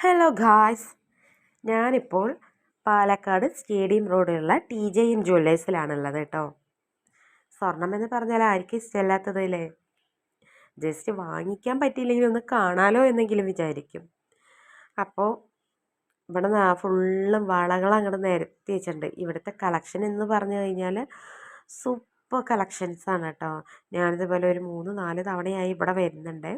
Hello guys, ഞാനിപ്പോൾ Palakkad stadium റോഡിലുള്ള TJM ജ്വല്ലേഴ്സിലാണുള്ളത് കേട്ടോ. സ്വർണം എന്ന് പറഞ്ഞാൽ ആർക്കും ഇഷ്ടമില്ലാത്തതല്ലേ. ജസ്റ്റ് വാങ്ങിക്കാൻ പറ്റിയില്ലെങ്കിൽ ഒന്ന് കാണാലോ എന്നെങ്കിലും വിചാരിക്കും. അപ്പോൾ ഇവിടെ ഫുള്ളും വളകൾ അങ്ങോട്ട് നിരത്തി വെച്ചിട്ടുണ്ട്. ഇവിടുത്തെ കളക്ഷൻ എന്ന് പറഞ്ഞു കഴിഞ്ഞാൽ സൂപ്പർ കളക്ഷൻസാണ് കേട്ടോ. ഞാനിതുപോലെ ഒരു 3-4 തവണയായി ഇവിടെ വരുന്നുണ്ട്.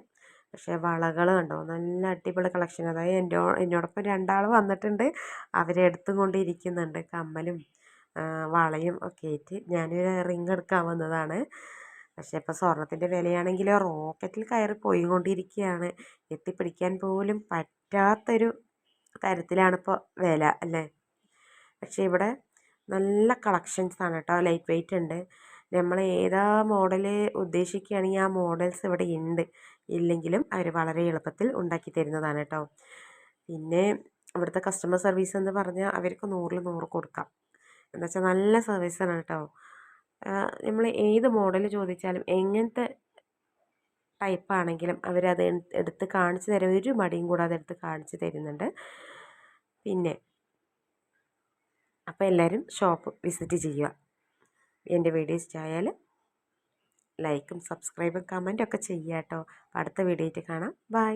പക്ഷേ വളകൾ കണ്ടോ, നല്ല അടിപൊളി കളക്ഷൻ. അതായത് എന്നോടൊപ്പം 2 ആൾ വന്നിട്ടുണ്ട്. അവരെടുത്തും കൊണ്ടിരിക്കുന്നുണ്ട് കമ്മലും വളയും ഒക്കെ ആയിട്ട്. ഞാനൊരു റിങ് എടുക്കാൻ വന്നതാണ്. പക്ഷേ ഇപ്പോൾ സ്വർണത്തിൻ്റെ വിലയാണെങ്കിൽ റോക്കറ്റിൽ കയറി പോയിക്കൊണ്ടിരിക്കുകയാണ്. എത്തിപ്പിടിക്കാൻ പോലും പറ്റാത്തൊരു തരത്തിലാണിപ്പോൾ വില അല്ലേ. പക്ഷേ ഇവിടെ നല്ല കളക്ഷൻസാണ് കേട്ടോ. ലൈറ്റ് വെയ്റ്റ് ഉണ്ട്. നമ്മൾ ഏതാ മോഡൽ ഉദ്ദേശിക്കുകയാണെങ്കിൽ ആ മോഡൽസ് ഇവിടെ ഉണ്ട്. ഇല്ലെങ്കിലും അവർ വളരെ എളുപ്പത്തിൽ ഉണ്ടാക്കി തരുന്നതാണ് കേട്ടോ. പിന്നെ ഇവിടുത്തെ കസ്റ്റമർ സർവീസ് എന്ന് പറഞ്ഞാൽ അവർക്ക് 100-ൽ 100 കൊടുക്കാം. എന്ന് വെച്ചാൽ നല്ല സർവീസാണ് കേട്ടോ. നമ്മൾ ഏത് മോഡൽ ചോദിച്ചാലും എങ്ങനത്തെ ടൈപ്പ് ആണെങ്കിലും അവരത് എടുത്ത് കാണിച്ചു തരും. ഒരു മടിയും കൂടാതെ എടുത്ത് കാണിച്ചു തരുന്നുണ്ട്. പിന്നെ അപ്പോൾ എല്ലാവരും ഷോപ്പ് വിസിറ്റ് ചെയ്യുക. എൻ്റെ വീഡിയോ ഇഷ്ടമായാൽ ലൈക്കും സബ്സ്ക്രൈബും കമൻറ്റും ഒക്കെ ചെയ്യുക കേട്ടോ. അടുത്ത വീഡിയോ ആയിട്ട് കാണാം. ബൈ.